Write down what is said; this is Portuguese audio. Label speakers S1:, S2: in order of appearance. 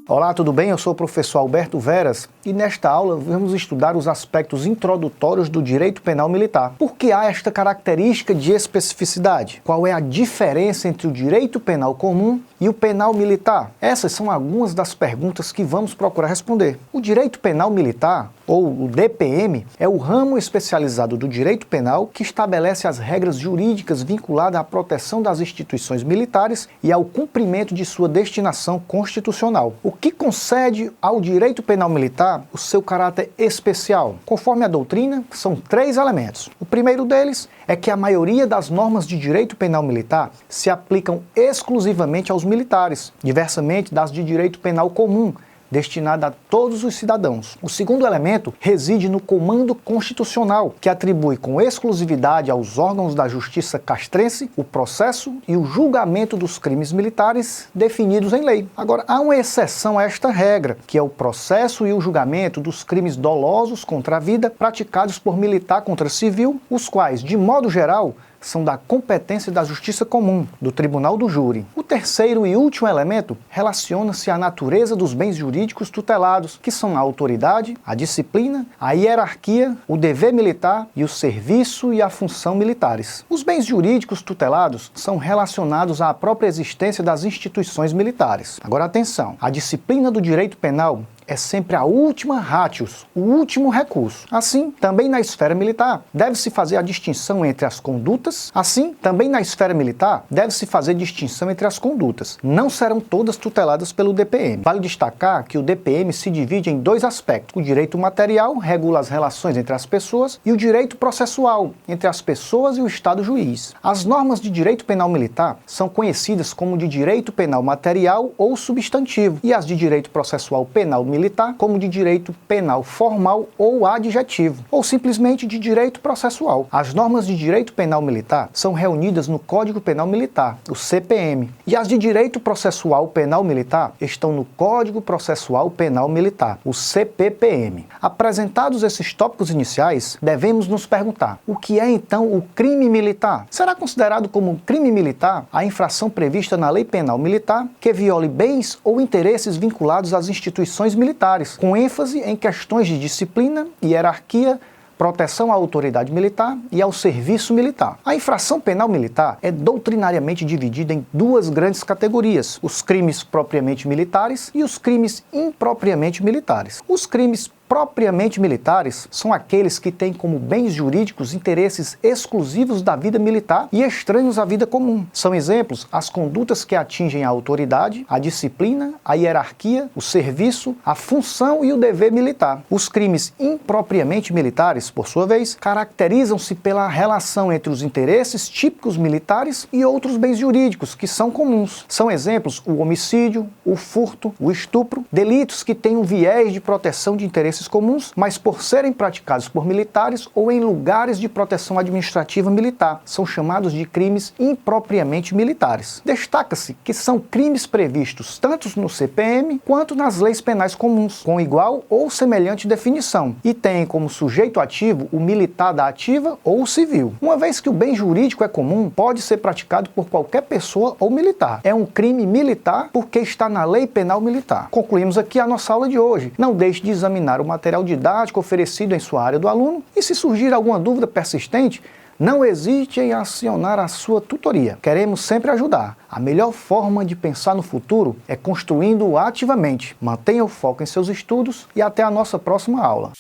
S1: Olá, tudo bem? Eu sou o professor Alberto Veras e nesta aula vamos estudar os aspectos introdutórios do direito penal militar. Por que há esta característica de especificidade? Qual é a diferença entre o direito penal comum e o penal militar? Essas são algumas das perguntas que vamos procurar responder. O direito penal militar, ou o DPM, é o ramo especializado do direito penal que estabelece as regras jurídicas vinculadas à proteção das instituições militares e ao cumprimento de sua destinação constitucional. O que concede ao direito penal militar o seu caráter especial? Conforme a doutrina, são 3 elementos. O primeiro deles é que a maioria das normas de direito penal militar se aplicam exclusivamente aos militares, diversamente das de direito penal comum, destinada a todos os cidadãos. O segundo elemento reside no comando constitucional, que atribui com exclusividade aos órgãos da justiça castrense o processo e o julgamento dos crimes militares definidos em lei. Agora, há uma exceção a esta regra, que é o processo e o julgamento dos crimes dolosos contra a vida praticados por militar contra civil, os quais, de modo geral, são da competência da Justiça Comum, do Tribunal do Júri. O terceiro e último elemento relaciona-se à natureza dos bens jurídicos tutelados, que são a autoridade, a disciplina, a hierarquia, o dever militar e o serviço e a função militares. Os bens jurídicos tutelados são relacionados à própria existência das instituições militares. Agora atenção, a disciplina do direito penal é sempre a última ratios, o último recurso. Assim, também na esfera militar, deve-se fazer a distinção entre as condutas. Assim, também na esfera militar, deve-se fazer distinção entre as condutas. Não serão todas tuteladas pelo DPM. Vale destacar que o DPM se divide em 2 aspectos. O direito material regula as relações entre as pessoas e o direito processual, entre as pessoas e o Estado juiz. As normas de direito penal militar são conhecidas como de direito penal material ou substantivo, e as de direito processual penal militar como de direito penal formal ou adjetivo, ou simplesmente de direito processual. As normas de direito penal militar são reunidas no Código Penal Militar, o CPM, e as de direito processual penal militar estão no Código Processual Penal Militar, o CPPM. Apresentados esses tópicos iniciais, devemos nos perguntar: o que é então o crime militar? Será considerado como crime militar a infração prevista na Lei Penal Militar que viole bens ou interesses vinculados às instituições militares, com ênfase em questões de disciplina, hierarquia, proteção à autoridade militar e ao serviço militar. A infração penal militar é doutrinariamente dividida em 2 grandes categorias: os crimes propriamente militares e os crimes impropriamente militares. Os crimes propriamente militares são aqueles que têm como bens jurídicos interesses exclusivos da vida militar e estranhos à vida comum. São exemplos as condutas que atingem a autoridade, a disciplina, a hierarquia, o serviço, a função e o dever militar. Os crimes impropriamente militares, por sua vez, caracterizam-se pela relação entre os interesses típicos militares e outros bens jurídicos que são comuns. São exemplos o homicídio, o furto, o estupro, delitos que têm um viés de proteção de interesses comuns, mas por serem praticados por militares ou em lugares de proteção administrativa militar. São chamados de crimes impropriamente militares. Destaca-se que são crimes previstos tanto no CPM quanto nas leis penais comuns, com igual ou semelhante definição, e têm como sujeito ativo o militar da ativa ou o civil. Uma vez que o bem jurídico é comum, pode ser praticado por qualquer pessoa ou militar. É um crime militar porque está na Lei Penal Militar. Concluímos aqui a nossa aula de hoje. Não deixe de examinar o material didático oferecido em sua área do aluno e, se surgir alguma dúvida persistente, não hesite em acionar a sua tutoria. Queremos sempre ajudar. A melhor forma de pensar no futuro é construindo-o ativamente. Mantenha o foco em seus estudos e até a nossa próxima aula.